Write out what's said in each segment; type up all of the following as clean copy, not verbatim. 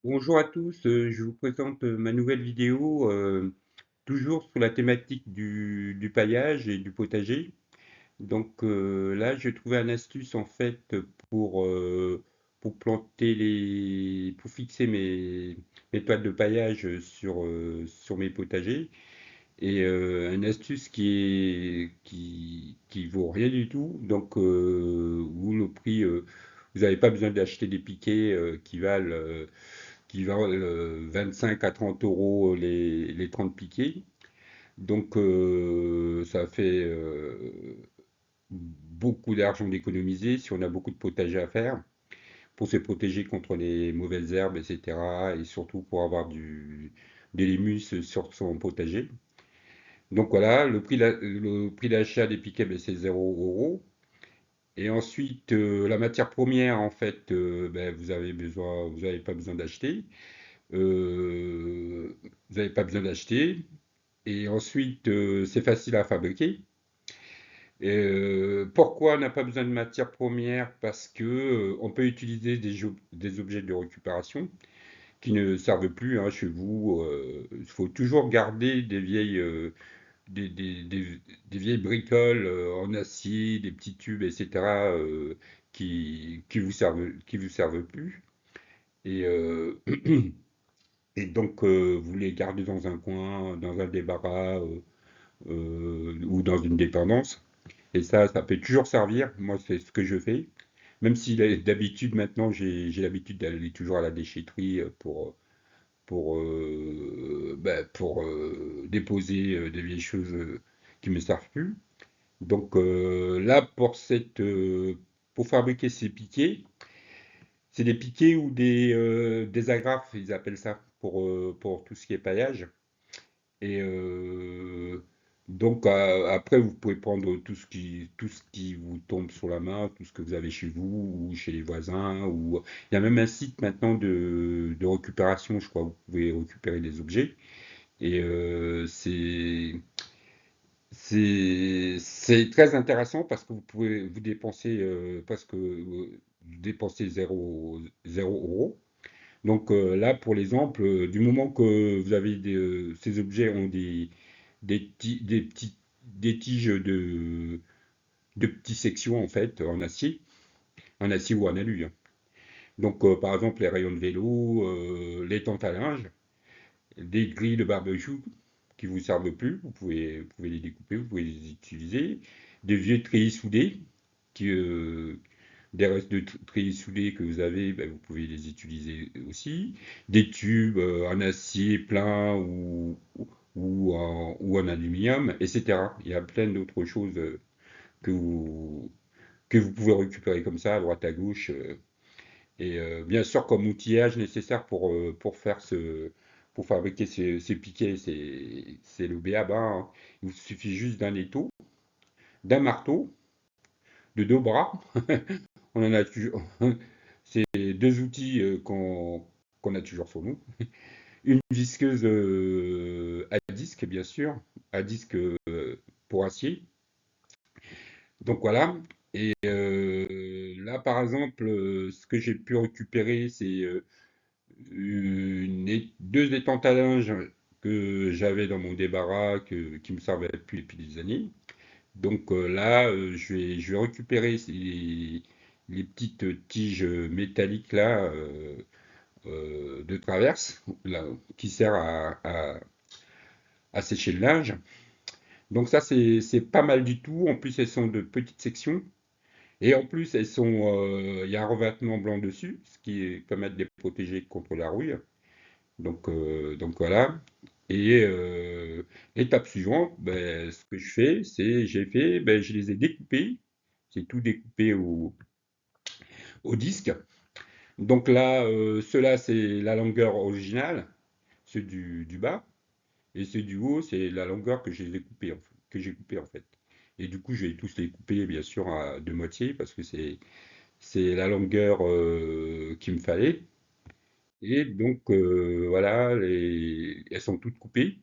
Bonjour à tous, je vous présente ma nouvelle vidéo, toujours sur la thématique du paillage et du potager. Donc là, j'ai trouvé une astuce en fait pour planter pour fixer mes toiles de paillage sur mes potagers. Et une astuce qui vaut rien du tout. Donc où le prix, vous n'avez pas besoin d'acheter des piquets qui valent 25 à 30 euros les 30 piquets. Donc ça fait beaucoup d'argent d'économiser si on a beaucoup de potager à faire pour se protéger contre les mauvaises herbes, etc. Et surtout pour avoir de l'humus sur son potager. Donc voilà, le prix d'achat des piquets, ben, c'est 0 euros. Et ensuite, la matière première, en fait, ben, vous n'avez pas besoin d'acheter. Euh, Vous n'avez pas besoin d'acheter. Et ensuite, c'est facile à fabriquer. Pourquoi on n'a pas besoin de matière première? Parce que on peut utiliser des objets de récupération qui ne servent plus hein, chez vous. Il faut toujours garder des vieilles bricoles en acier, des petits tubes, etc. Qui vous servent plus. Et, et donc, vous les gardez dans un coin, dans un débarras ou dans une dépendance. Et ça peut toujours servir. Moi, c'est ce que je fais. Même si d'habitude, maintenant, j'ai l'habitude d'aller toujours à la déchetterie pour déposer des vieilles choses qui me servent plus. Donc là, pour fabriquer ces piquets, c'est des piquets ou des agrafes, ils appellent ça, pour tout ce qui est paillage. Et donc après, vous pouvez prendre tout ce qui vous tombe sur la main, tout ce que vous avez chez vous ou chez les voisins. Il y a même un site maintenant de récupération, je crois, où vous pouvez récupérer des objets. Et c'est très intéressant parce que vous pouvez vous dépenser parce que vous dépensez 0 euros. Donc là, pour l'exemple, du moment que ces objets ont des tiges de petites sections en fait en acier ou en alu, hein. Donc par exemple les rayons de vélo, les tentes à linge, des grilles de barbecue qui vous servent plus, vous pouvez les découper, vous pouvez les utiliser, des vieux treillis soudés qui, des restes de treillis soudés que vous avez, ben, vous pouvez les utiliser aussi. Des tubes en acier plein ou en aluminium, etc. Il y a plein d'autres choses que vous, que vous pouvez récupérer comme ça à droite à gauche. Et bien sûr, comme outillage nécessaire pour fabriquer ces piquets, c'est le b.a.-ba, hein. Il vous suffit juste d'un étau, d'un marteau, de deux bras. On en a toujours. C'est deux outils qu'on a toujours sur nous. Une visqueuse à disque, bien sûr, à disque pour acier. Donc voilà. Et là, par exemple, ce que j'ai pu récupérer, c'est deux étantes à linge que j'avais dans mon débarras, qui me servaient depuis des années. Donc là, je vais récupérer les petites tiges métalliques là, de traverse, là, qui servent à sécher le linge. Donc ça, c'est pas mal du tout. En plus, elles sont de petites sections. Et en plus, il y a un revêtement blanc dessus, ce qui permet de les protéger contre la rouille. Donc voilà. Et étape suivante, ben, ce que je les ai découpés. J'ai tout découpé au disque. Donc là, ceux-là, c'est la longueur originale, ceux du bas, et ceux du haut, c'est la longueur que j'ai coupé en fait. Et du coup, je vais tous les couper, bien sûr, à deux moitiés, parce que c'est la longueur qu'il me fallait. Et donc, voilà, elles sont toutes coupées.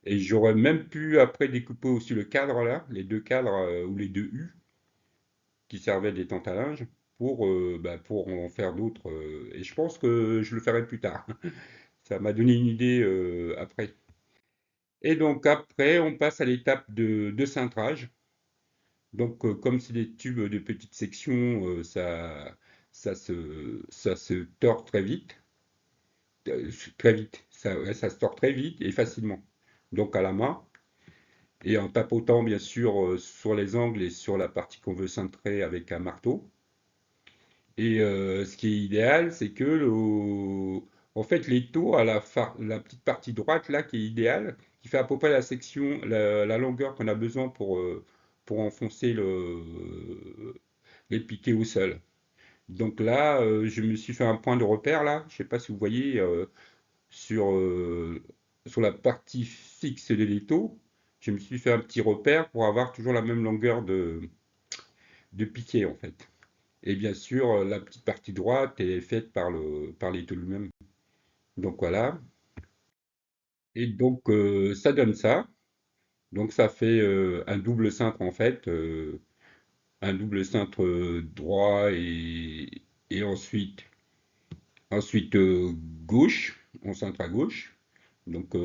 Et j'aurais même pu après découper aussi le cadre là, les deux cadres ou les deux U qui servaient des tentes à linge pour en faire d'autres. Et je pense que je le ferai plus tard. Ça m'a donné une idée après. Et donc après, on passe à l'étape de cintrage. Donc comme c'est des tubes de petite section, ça se tord très vite. Ouais, ça se tord très vite et facilement. Donc à la main. Et en tapotant bien sûr sur les angles et sur la partie qu'on veut cintrer avec un marteau. Et ce qui est idéal, c'est que en fait l'étau a la petite partie droite là qui est idéale, qui fait à peu près la section, la longueur qu'on a besoin pour enfoncer les piquets au sol. Donc là, je me suis fait un point de repère là, je sais pas si vous voyez sur, sur la partie fixe de l'étau, je me suis fait un petit repère pour avoir toujours la même longueur de piquet en fait. Et bien sûr, la petite partie droite est faite par l'étau lui-même. Donc voilà. Et donc ça donne ça. Donc ça fait un double cintre en fait, un double cintre droit et ensuite gauche, on cintre à gauche. Donc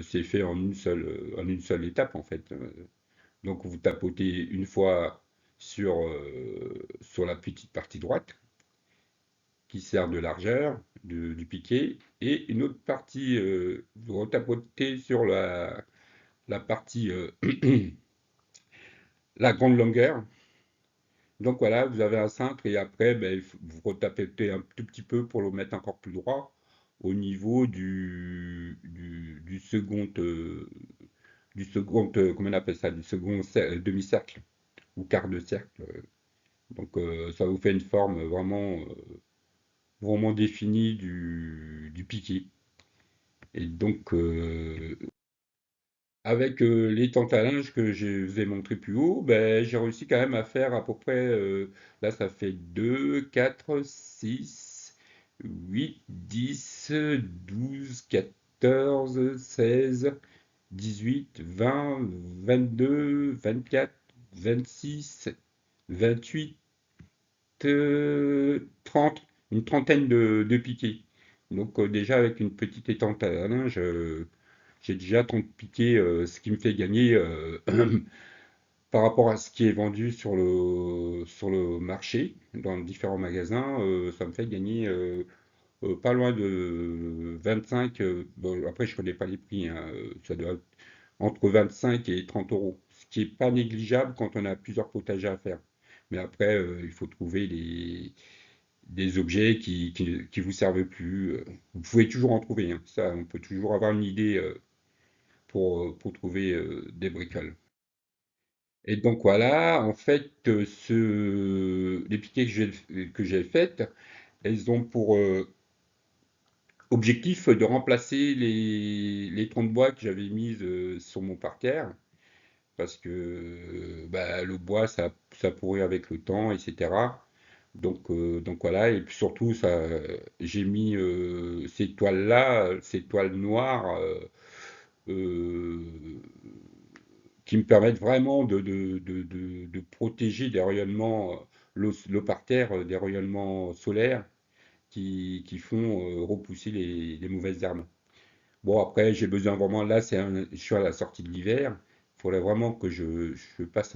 c'est fait en une seule étape en fait. Donc vous tapotez une fois sur la petite partie droite qui sert de largeur du piquet, et une autre partie, vous retapotez sur la partie, la grande longueur. Donc voilà, vous avez un cintre et après, ben, vous retapotez un tout petit peu pour le mettre encore plus droit au niveau du second, comment on appelle ça, du second demi-cercle ou quart de cercle. Donc ça vous fait une forme vraiment définie du piquet. Et donc, avec les tentes à linge que je vous ai montré plus haut, ben, j'ai réussi quand même à faire à peu près, là ça fait 2, 4, 6, 8, 10, 12, 14, 16, 18, 20, 22, 24, 26, 28, 30, une trentaine de piquets. Donc déjà avec une petite étante à linge, j'ai déjà 30 piquets, ce qui me fait gagner par rapport à ce qui est vendu sur le marché, dans différents magasins, ça me fait gagner pas loin de 25, bon, après je connais pas les prix, hein, ça doit être entre 25 et 30 euros, ce qui est pas négligeable quand on a plusieurs potagers à faire. Mais après, il faut trouver des objets qui vous servent plus. Vous pouvez toujours en trouver, hein. Ça, on peut toujours avoir une idée pour trouver des bricoles. Et donc voilà, en fait, les piquets que j'ai faites, elles ont pour objectif de remplacer les troncs de bois que j'avais mis sur mon parterre, parce que bah, le bois, ça pourrit avec le temps, etc. Donc voilà, et puis surtout, j'ai mis ces toiles-là, ces toiles noires, euh, qui me permettent vraiment de protéger des rayonnements, le parterre, des rayonnements solaires qui font repousser les mauvaises herbes. Bon, après, j'ai besoin vraiment, là, je suis à la sortie de l'hiver, il faudrait vraiment que je passe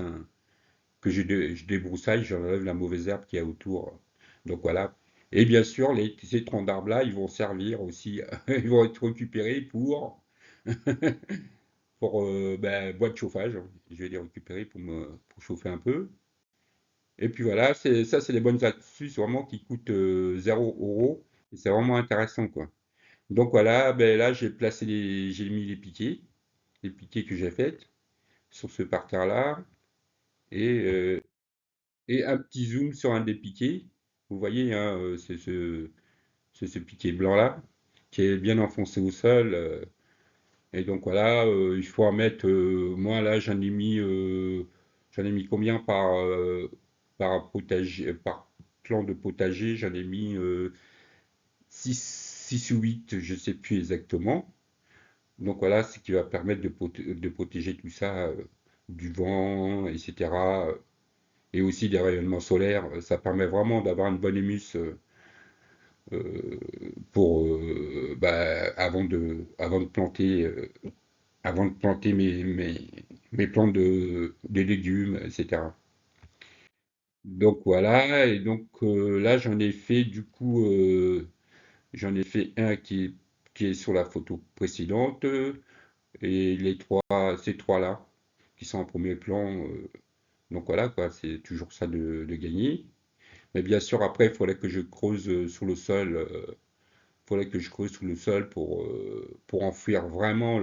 que je débroussaille, j'enlève la mauvaise herbe qu'il y a autour. Donc voilà. Et bien sûr, ces troncs d'arbres-là, ils vont servir aussi, ils vont être récupérés pour ben, bois de chauffage. Je vais les récupérer pour chauffer un peu. Et puis voilà, c'est des bonnes astuces vraiment qui coûtent 0 euros. Et c'est vraiment intéressant, quoi. Donc voilà, ben là, j'ai mis les piquets que j'ai faits sur ce parterre-là. Et, et un petit zoom sur un des piquets. Vous voyez, hein, c'est ce piquet blanc-là, qui est bien enfoncé au sol. Et donc voilà, il faut en mettre, moi là j'en ai mis combien par potager, par plan de potager, j'en ai mis 6 ou 8, je sais plus exactement. Donc voilà, ce qui va permettre de protéger tout ça du vent, etc. et aussi des rayonnements solaires. Ça permet vraiment d'avoir une bonne humus euh, pour avant de planter mes plantes des légumes, etc. Donc voilà, et donc là j'en ai fait du coup j'en ai fait un qui est sur la photo précédente, et ces trois-là qui sont en premier plan. Donc voilà quoi, c'est toujours ça de gagner. Mais bien sûr après il faudrait que je creuse sous le sol, faudrait que je creuse sous le sol pour enfouir vraiment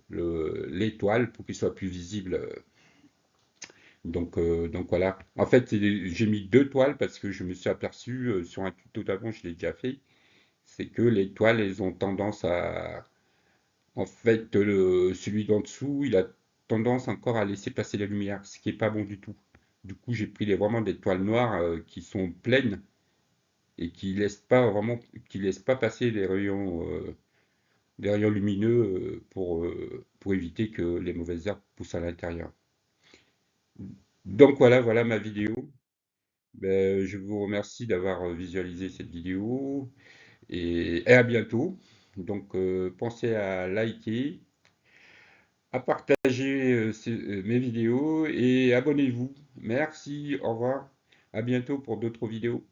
l'étoile pour qu'il soit plus visible. Donc voilà. En fait, j'ai mis deux toiles parce que je me suis aperçu sur un tuto d'avant, je l'ai déjà fait, c'est que les toiles, elles ont tendance à... En fait, celui d'en dessous, il a tendance encore à laisser passer la lumière, ce qui est pas bon du tout. Du coup, j'ai pris vraiment des toiles noires qui sont pleines et qui laissent pas passer les rayons lumineux pour éviter que les mauvaises herbes poussent à l'intérieur. Donc voilà ma vidéo. Ben, je vous remercie d'avoir visualisé cette vidéo et à bientôt. Donc pensez à liker, à partager mes vidéos et abonnez-vous. Merci, au revoir. À bientôt pour d'autres vidéos.